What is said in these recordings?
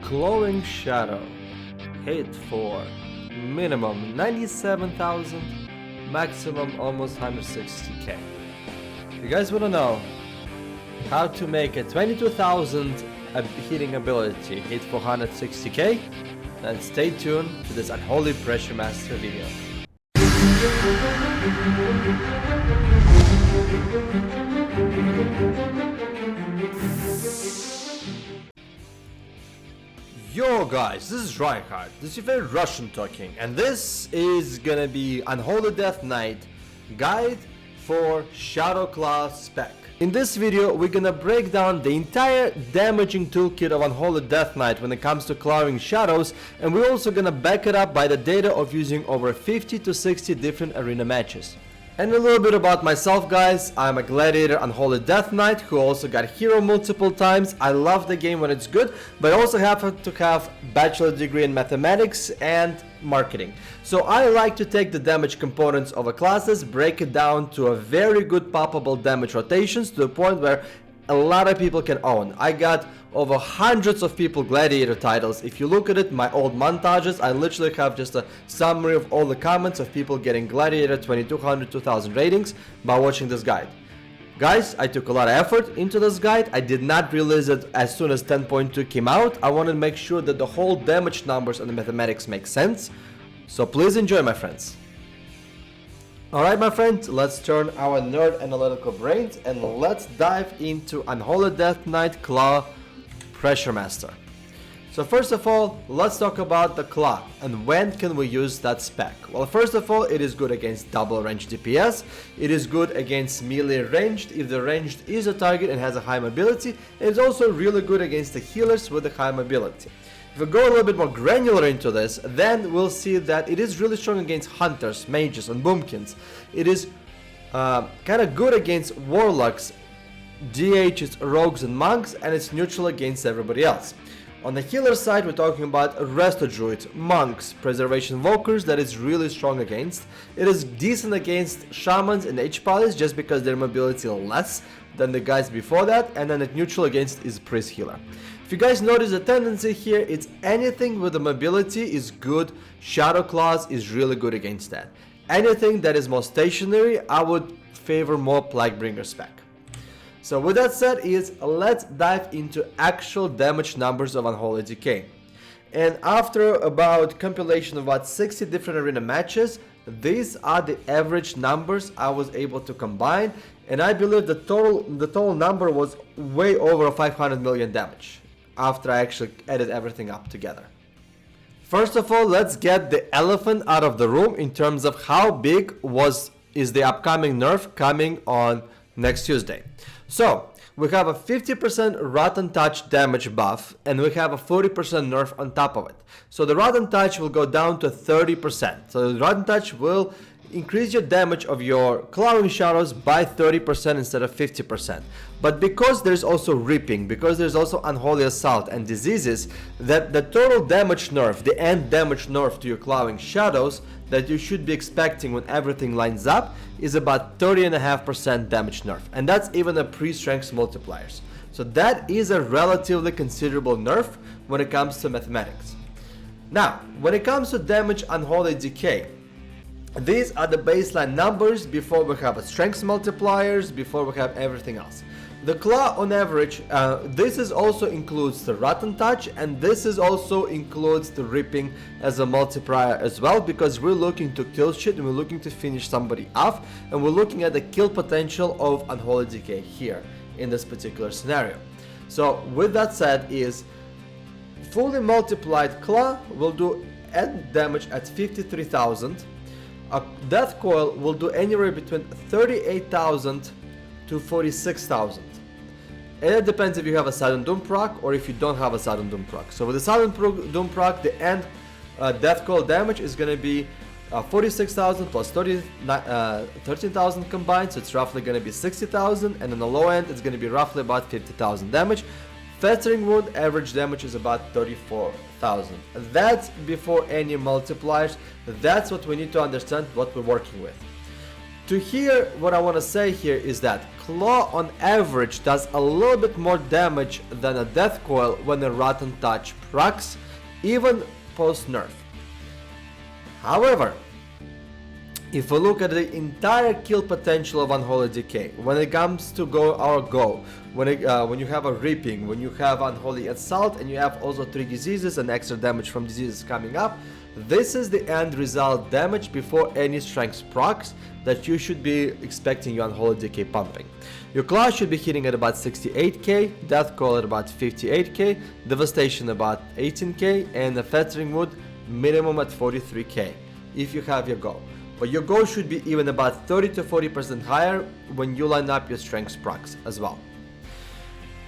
Glowing Shadow. Hit for minimum 97,000, maximum almost 160k. You guys wanna know how to make a 22,000 hitting ability hit for 160k? Then stay tuned to this Unholy Pressure Master video. Yo guys, this is Reinhardt, this is your favorite Russian talking, and this is gonna be Unholy Death Knight guide for Shadow Class Spec. In this video, we're gonna break down the entire damaging toolkit of Unholy Death Knight when it comes to clearing shadows, and we're also gonna back it up by the data of using over 50 to 60 different arena matches. And a little bit about myself, guys. I'm a gladiator Unholy Death Knight who also got hero multiple times. I love the game when it's good, but I also happen to have bachelor degree in mathematics and marketing. So I like to take the damage components of a classes, break it down to a very good poppable damage rotations to the point where a lot of people can own. I got over hundreds of people gladiator titles. If you look at it, my old montages, I literally have just a summary of all the comments of people getting gladiator 2200, 2000 ratings by watching this guide. Guys, I took a lot of effort into this guide. I did not release it as soon as 10.2 came out. I wanted to make sure that the whole damage numbers and the mathematics make sense. So please enjoy, my friends. Alright, my friends, let's turn our nerd analytical brains and let's dive into Unholy Death Knight Claw Pressure Master. So first of all, let's talk about the Claw and when can we use that spec. Well, first of all, it is good against double range DPS. It is good against melee ranged if the ranged is a target and has a high mobility. It is also really good against the healers with a high mobility. If we go a little bit more granular into this, then we'll see that it is really strong against hunters, mages and boomkins. It is kind of good against warlocks, DHs, rogues and monks, and it's neutral against everybody else. On the healer side, we're talking about resto druids, monks, preservation walkers that is really strong against. It is decent against shamans and H-Polys just because their mobility is less than the guys before that, and then it neutral against is priest healer. If you guys notice the tendency here, it's anything with the mobility is good. Shadow Claws is really good against that. Anything that is more stationary, I would favor more Plaguebringer spec. So with that said, let's dive into actual damage numbers of Unholy Decay. And after about compilation of about 60 different arena matches, these are the average numbers I was able to combine, and I believe the total number was way over 500 million damage after I actually added everything up together. First of all, let's get the elephant out of the room in terms of how big is the upcoming nerf coming on next Tuesday. So we have a 50% rotten touch damage buff and we have a 40% nerf on top of it. So the rotten touch will go down to 30%. So the rotten touch will increase your damage of your clawing shadows by 30% instead of 50%. But because there's also ripping, because there's also unholy assault and diseases, that the total damage nerf, the end damage nerf to your clawing shadows that you should be expecting when everything lines up is about 30.5% damage nerf, and that's even the pre-strength multipliers. So that is a relatively considerable nerf when it comes to mathematics. Now, when it comes to damage Unholy Decay, these are the baseline numbers before we have a strength multipliers, before we have everything else. The claw on average, this is also includes the rotten touch, and this is also includes the ripping as a multiplier as well, because we're looking to kill shit and we're looking to finish somebody off, and we're looking at the kill potential of Unholy Decay here in this particular scenario. So with that said, is fully multiplied claw will do end damage at 53,000. A death coil will do anywhere between 38,000 to 46,000. And it depends if you have a sudden doom proc or if you don't have a sudden doom proc. So with the sudden doom proc, the end death coil damage is going to be 46,000 plus 13,000 combined, so it's roughly going to be 60,000, and on the low end it's going to be roughly about 50,000 damage. Fettering wound average damage is about 34,000. That's before any multipliers. That's what we need to understand what we're working with. To here, what I want to say here is that Claw on average does a little bit more damage than a Death Coil when a Rotten Touch procs, even post nerf. However, if we look at the entire kill potential of Unholy Decay, when it comes to go, when you have a Reaping, when you have Unholy Assault, and you have also 3 diseases and extra damage from diseases coming up, this is the end result damage before any strength procs that you should be expecting your Unholy Decay pumping. Your Claw should be hitting at about 68k, Death Coil at about 58k, Devastation about 18k, and the Fettering Wood minimum at 43k if you have your go. But your go should be even about 30 to 40% higher when you line up your strength procs as well.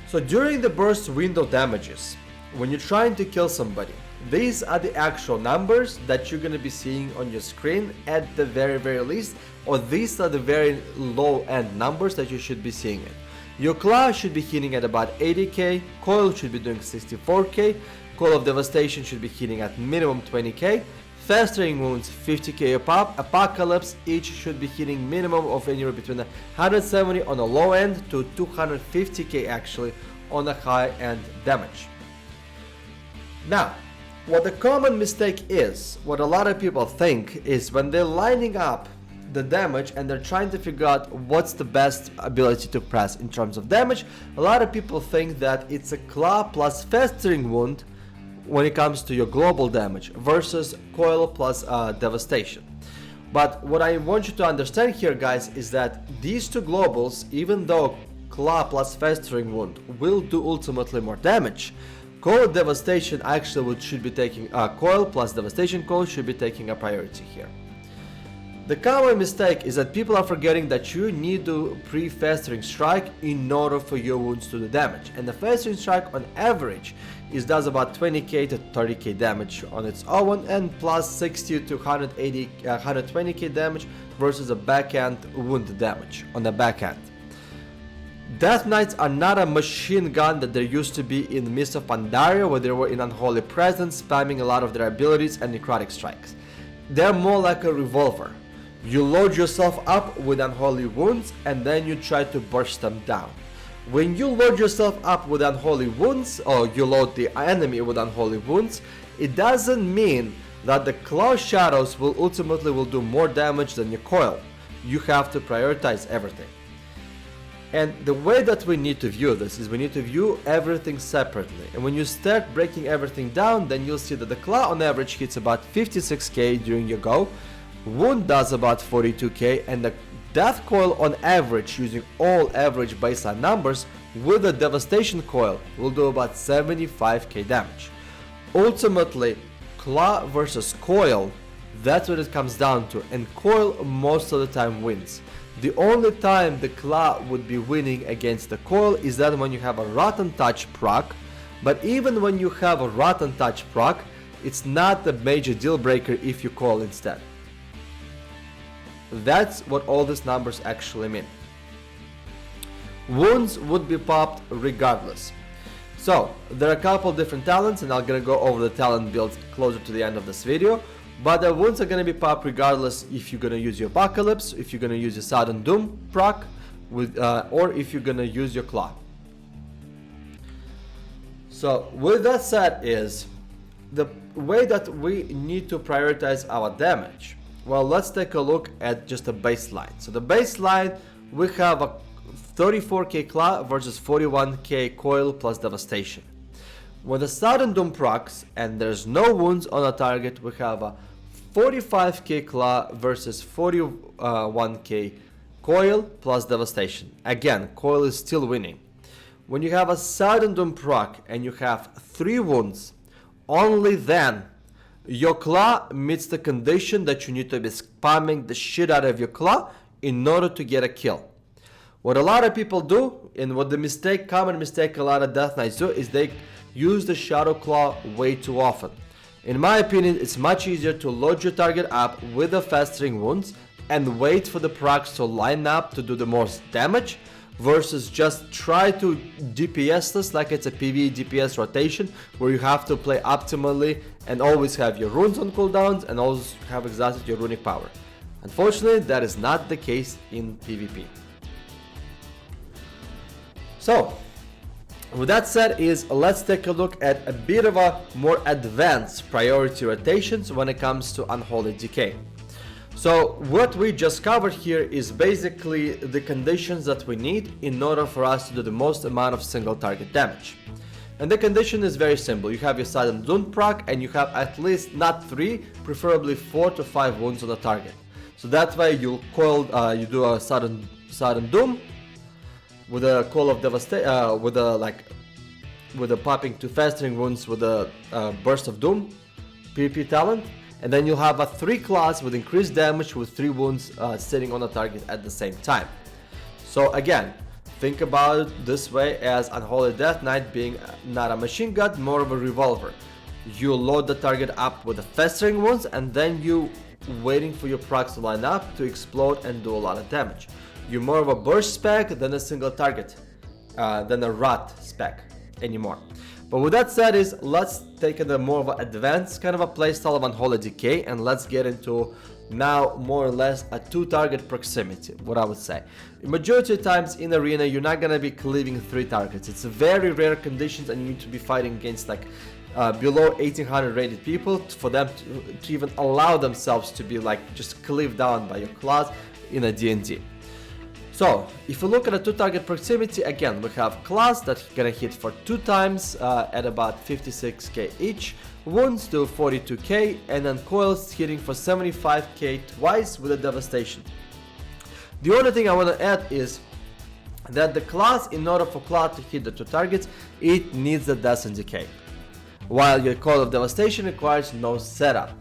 So during the burst window damages, when you're trying to kill somebody, these are the actual numbers that you're going to be seeing on your screen at the very least, or these are the very low end numbers that you should be seeing it. Your Claw should be hitting at about 80k, Coil should be doing 64k, Coil of Devastation should be hitting at minimum 20k, Festering Wounds 50k a pop, Apocalypse each should be hitting minimum of anywhere between 170 on the low end to 250k actually on the high end damage. Now, what the common mistake is, what a lot of people think is when they're lining up the damage and they're trying to figure out what's the best ability to press in terms of damage, a lot of people think that it's a Claw plus Festering Wound when it comes to your global damage versus Coil plus Devastation. But what I want you to understand here, guys, is that these two globals, even though Claw plus Festering Wound will do ultimately more damage, Coil of Devastation actually should be taking Coil plus Devastation Coil should be taking a priority here. The common mistake is that people are forgetting that you need to pre-Festering Strike in order for your wounds to do damage, and the Festering Strike on average does about 20k to 30k damage on its own, and plus 60 to 120k damage versus a backhand wound damage on the backhand. Death Knights are not a machine gun that there used to be in Mist of Pandaria, where they were in Unholy Presence spamming a lot of their abilities and necrotic strikes. They're more like a revolver. You load yourself up with Unholy Wounds and then you try to burst them down. When you load yourself up with Unholy Wounds, or you load the enemy with Unholy Wounds, it doesn't mean that the Claw Shadows will ultimately do more damage than your Coil. You have to prioritize everything. And the way that we need to view this is we need to view everything separately. And when you start breaking everything down, then you'll see that the Claw on average hits about 56k during your go, Wound does about 42k, and the Death Coil on average, using all average baseline numbers, with the Devastation Coil will do about 75k damage. Ultimately, Claw versus Coil, that's what it comes down to, and Coil most of the time wins. The only time the Claw would be winning against the Coil is that when you have a Rotten Touch proc, but even when you have a Rotten Touch proc, it's not a major deal breaker if you Coil instead. That's what all these numbers actually mean. Wounds would be popped regardless. So there are a couple different talents, and I'm gonna go over the talent builds closer to the end of this video. But the wounds are gonna be popped regardless if you're gonna use your Apocalypse, if you're gonna use your Sudden Doom proc, or if you're gonna use your Claw. So with that said, is the way that we need to prioritize our damage. Well, let's take a look at just a baseline. So the baseline, we have a 34k Claw versus 41k Coil plus Devastation. When the Sudden Doom procs and there's no wounds on a target, we have a 45k Claw versus 41k Coil plus Devastation. Again, Coil is still winning. When you have a Sudden Doom proc and you have 3 wounds, only then your Claw meets the condition that you need to be spamming the shit out of your Claw in order to get a kill. What a lot of people do, and what the common mistake a lot of Death Knights do, is they use the Shadow Claw way too often. In my opinion, it's much easier to load your target up with the Festering Wounds and wait for the procs to line up to do the most damage, versus just try to DPS this like it's a PvE DPS rotation where you have to play optimally and always have your runes on cooldowns and always have exhausted your runic power. Unfortunately, that is not the case in PvP. So, with that said, let's take a look at a bit of a more advanced priority rotations when it comes to Unholy Decay. So what we just covered here is basically the conditions that we need in order for us to do the most amount of single target damage. And the condition is very simple. You have your sudden doom proc and you have at least not 3, preferably 4 to 5 wounds on the target. So that way you'll coil, you do a sudden doom with a call of devastation, with a popping 2 festering wounds with a burst of doom, PvP talent. And then you'll have a 3 class with increased damage with 3 wounds sitting on the target at the same time. So again, think about it this way as Unholy Death Knight being not a machine gun, more of a revolver. You load the target up with the festering wounds and then you waiting for your procs to line up to explode and do a lot of damage. You're more of a burst spec than a single target, than a rot spec anymore. But with that said let's take a more of an advanced kind of a playstyle of Unholy Decay and let's get into now more or less a 2 target proximity, what I would say. Majority of times in arena you're not gonna be cleaving 3 targets. It's a very rare conditions and you need to be fighting against like below 1800 rated people for them to even allow themselves to be like just cleaved down by your class in a D&D. So, if you look at a 2 target proximity, again, we have class that's gonna hit for 2 times at about 56k each, wounds do 42k, and then coils hitting for 75k twice with a devastation. The only thing I want to add is that the class, in order for class to hit the 2 targets, it needs a death and decay, while your coil of devastation requires no setup.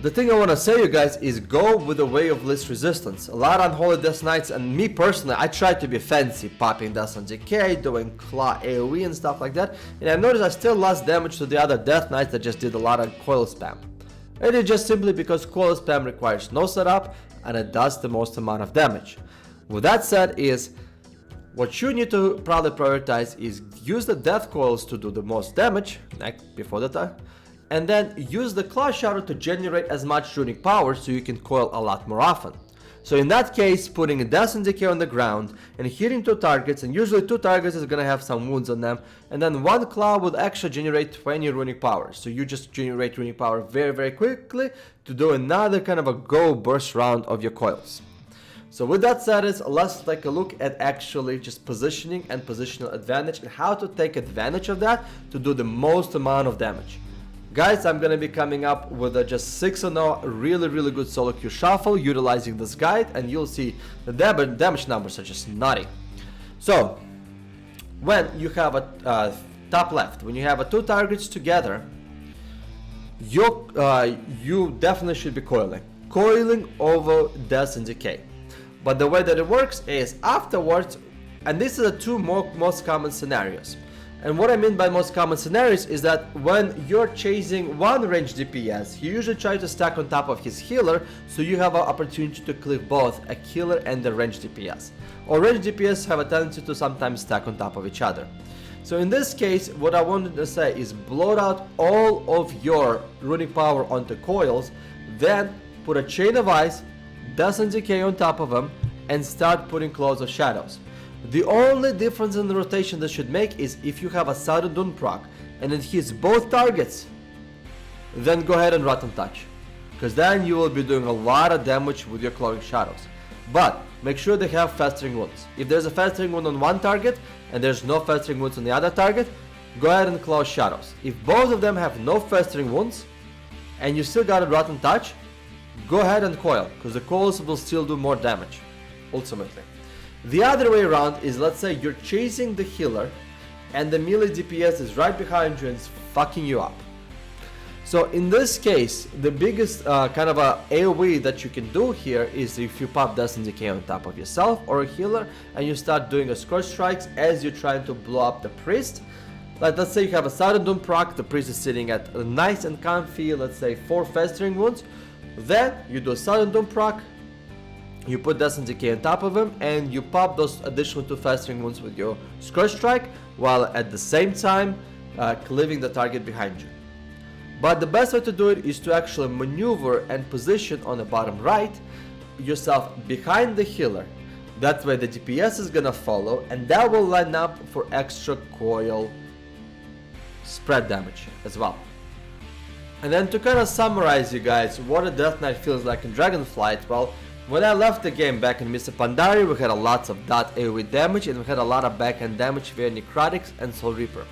The thing I want to say, you guys, is go with the way of least resistance. A lot of Unholy Death Knights, and me personally, I try to be fancy, popping Death and Decay, doing Claw AoE and stuff like that, and I noticed I still lost damage to the other Death Knights that just did a lot of coil spam. It is just simply because coil spam requires no setup, and it does the most amount of damage. With that said, what you need to probably prioritize is use the death coils to do the most damage, like before the time, and then use the Claw Shadow to generate as much runic power so you can coil a lot more often. So in that case, putting a Death and Decay on the ground and hitting 2 targets, and usually 2 targets is gonna have some wounds on them, and then 1 claw would actually generate 20 runic power. So you just generate runic power very, very quickly to do another kind of a go burst round of your coils. So with that said, let's take a look at actually just positioning and positional advantage and how to take advantage of that to do the most amount of damage. Guys, I'm gonna be coming up with a just 6-0 really good solo queue shuffle utilizing this guide, and you'll see the damage numbers are just nutty. So when you have a top left, when you have a 2 targets together, you definitely should be coiling over Death and Decay. But the way that it works is afterwards, and this is the 2 most common scenarios. And what I mean by most common scenarios is that when you're chasing one range DPS, he usually tries to stack on top of his healer, so you have an opportunity to cleave both a healer and the range DPS. Or range DPS have a tendency to sometimes stack on top of each other. So in this case, what I wanted to say is bloat out all of your runic power onto coils, then put a chain of ice, Death and Decay on top of them, and start putting Claws of Shadows. The only difference in the rotation that should make is if you have a sudden doom proc and it hits both targets, then go ahead and Rotten Touch, because then you will be doing a lot of damage with your Clawing Shadows. But make sure they have festering wounds. If there's a festering wound on one target and there's no festering wounds on the other target, go ahead and Claw Shadows. If both of them have no festering wounds and you still got a Rotten Touch, go ahead and coil, because the coils will still do more damage ultimately. The other way around is, let's say you're chasing the healer and the melee DPS is right behind you and is fucking you up. So in this case, the biggest kind of a AoE that you can do here is if you pop Death and Decay on top of yourself or a healer and you start doing a Scourge Strikes as you're trying to blow up the priest. Like, let's say you have a sudden doom proc, the priest is sitting at a nice and comfy, let's say 4 festering wounds. Then you do a sudden doom proc, you put Death and Decay on top of him, and you pop those additional 2 festering wounds with your Scourge Strike, while at the same time cleaving the target behind you. But the best way to do it is to actually maneuver and position on the bottom right yourself behind the healer. That way the DPS is gonna follow, and that will line up for extra coil spread damage as well. And then to kind of summarize you guys what a Death Knight feels like in Dragonflight, well, when I left the game back in Mr. Pandari, we had a lots of .AoE damage, and we had a lot of backhand damage via Necrotics and Soul Reaper.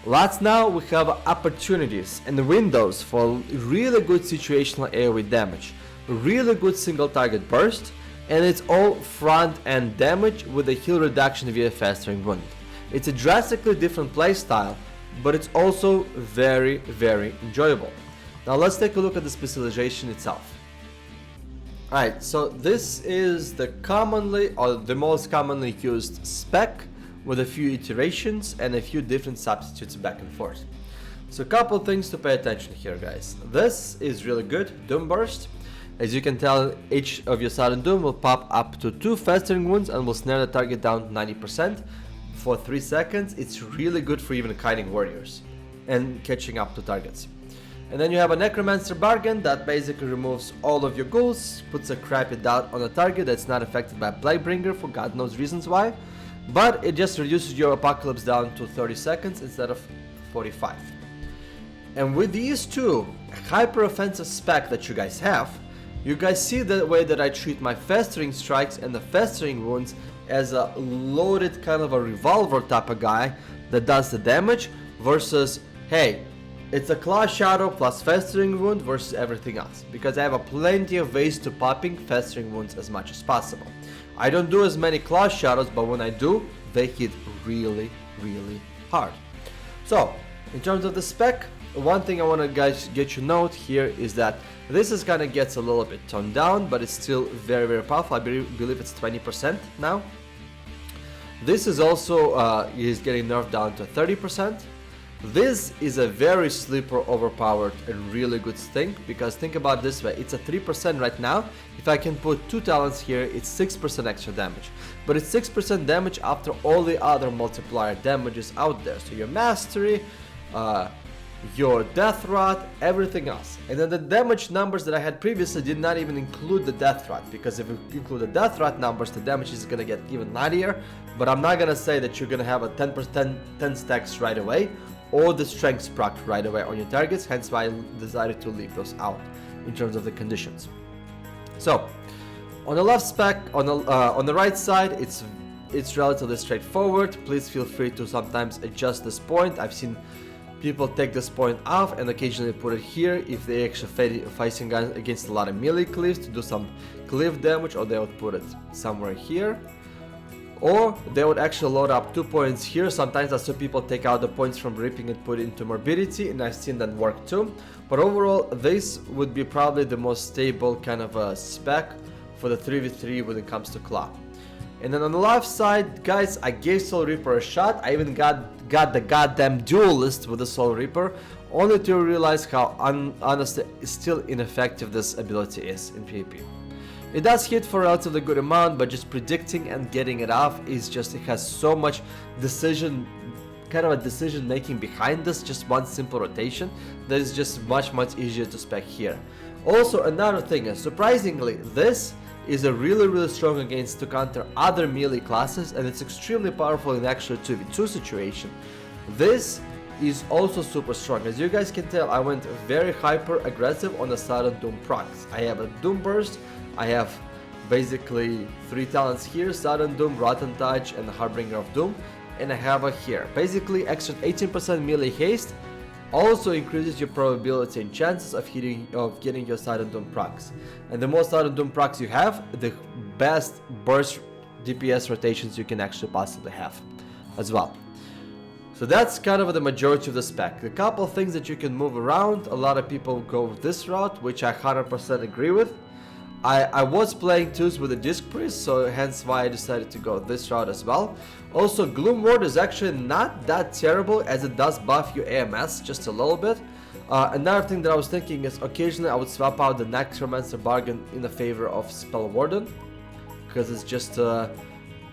Lots now, we have opportunities and windows for really good situational AoE damage, really good single target burst, and it's all front end damage with a heal reduction via Festering Wound. It's a drastically different playstyle, but it's also very, very enjoyable. Now let's take a look at the specialization itself. Alright, so this is the commonly, or the most commonly used spec with a few iterations and a few different substitutes back and forth. So a couple things to pay attention here, guys. This is really good, Doom Burst. As you can tell, each of your Sudden Doom will pop up to 2 Festering Wounds and will snare the target down 90% for 3 seconds. It's really good for even kiting warriors and catching up to targets. And then you have a Necromancer Bargain that basically removes all of your ghouls, puts a crappy dot on a target that's not affected by Plaguebringer for God knows reasons why, but it just reduces your Apocalypse down to 30 seconds instead of 45. And with these two hyper offensive spec that you guys have, you guys see the way that I treat my Festering Strikes and the Festering Wounds as a loaded kind of a revolver type of guy that does the damage versus, hey, it's a Claw Shadow plus Festering Wound versus everything else, because I have a plenty of ways to popping Festering Wounds as much as possible. I don't do as many Claw Shadows, but when I do, they hit really, really hard. So, in terms of the spec, one thing I want to guys get you note here is that this is kind of gets a little bit toned down, but it's still very, very powerful. I believe it's 20% now. This is also is getting nerfed down to 30%. This is a very sleeper overpowered and really good thing, because think about it this way, it's a 3% right now. If I can put 2 talents here, it's 6% extra damage, but it's 6% damage after all the other multiplier damages out there, so your mastery, your death rot, everything else. And then the damage numbers that I had previously did not even include the death rot, because if you include the death rot numbers, the damage is gonna get even nuttier. But I'm not gonna say that you're gonna have a 10 stacks right away, or the strength proc right away on your targets, hence why I decided to leave those out in terms of the conditions. So on the left spec, on the right side, it's relatively straightforward. Please feel free to sometimes adjust this point. I've seen people take this point off and occasionally put it here if they actually facing against a lot of melee cleaves to do some cleave damage, or they would put it somewhere here. Or they would actually load up 2 points here. Sometimes I saw people take out the points from ripping and put it into morbidity, and I've seen that work too. But overall, this would be probably the most stable kind of a spec for the 3v3 when it comes to Claw. And then on the left side, guys, I gave Soul Reaper a shot. I even got the goddamn duelist with the Soul Reaper, only to realize how honestly still ineffective this ability is in PvP. It does hit for a relatively good amount, but just predicting and getting it off is just, it has so much decision making behind this, just one simple rotation, that is just much easier to spec here. Also, another thing is, surprisingly, this is a really strong against to counter other melee classes, and it's extremely powerful in actual 2v2 situation. This is also super strong. As you guys can tell, I went very hyper aggressive on the Sudden Doom procs. I have a Doom Burst, I have basically 3 talents here, Sudden Doom, Rotten Touch, and the Harbinger of Doom, and I have a here. Basically extra 18% melee haste also increases your probability and chances of getting your Sudden Doom procs. And the more Sudden Doom procs you have, the best burst DPS rotations you can actually possibly have as well. So that's kind of the majority of the spec. A couple things that you can move around, a lot of people go this route, which I 100% agree with. I was playing twos with a Disc Priest, so hence why I decided to go this route as well. Also, Gloom Ward is actually not that terrible, as it does buff your AMS just a little bit. Another thing that I was thinking is occasionally I would swap out the Necromancer Bargain in the favor of Spell Warden, because it's just a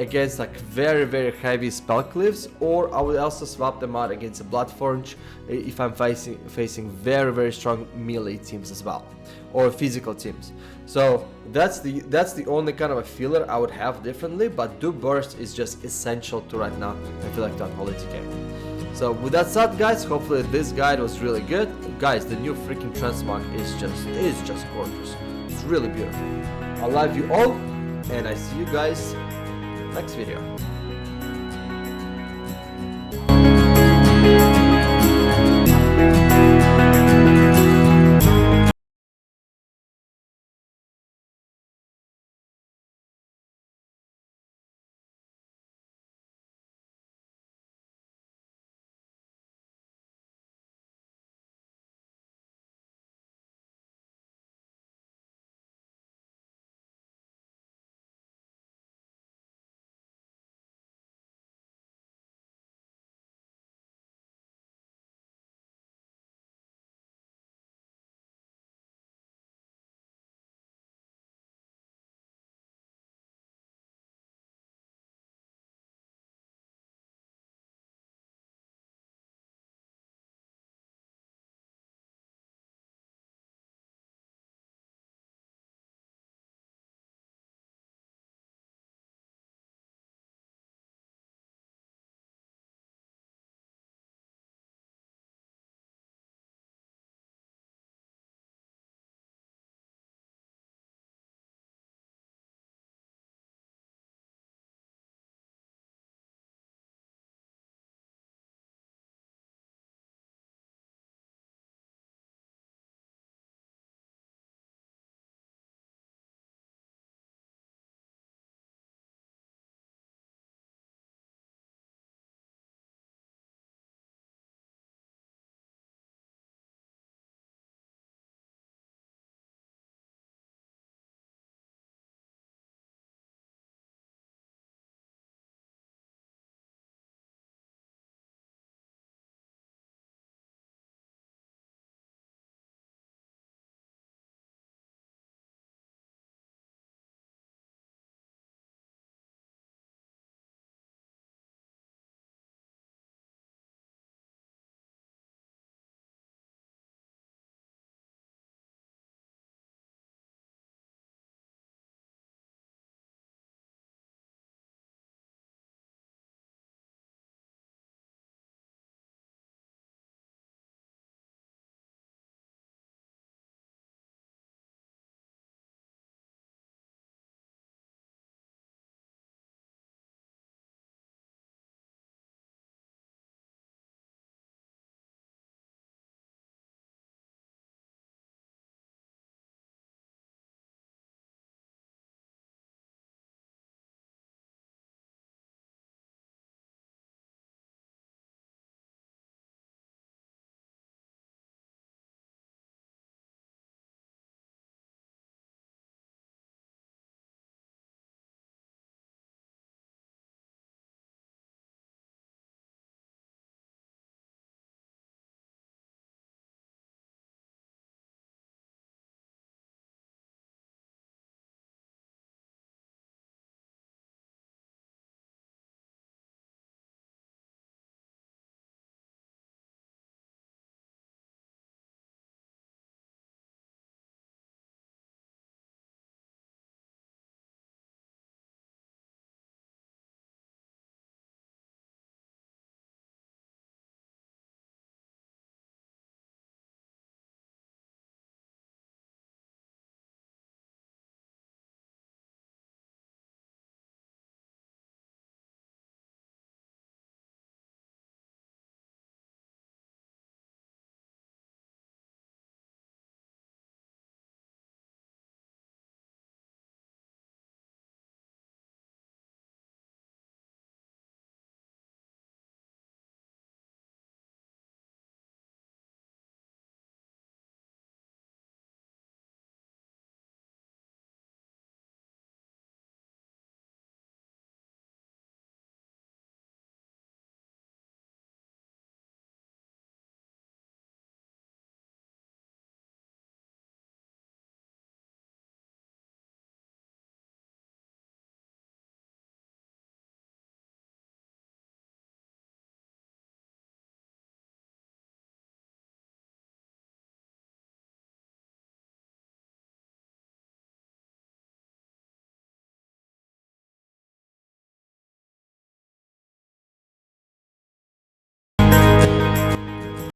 against like very heavy spell cliffs, or I would also swap them out against a Bloodforge if I'm facing very strong melee teams as well, or physical teams. So that's the only kind of a feeler I would have differently, but do burst is just essential to right now, I feel like, to Unholy TK. So with that said, guys, hopefully this guide was really good. Guys, the new freaking transmog is just gorgeous. It's really beautiful. I love you all, and I see you guys next video.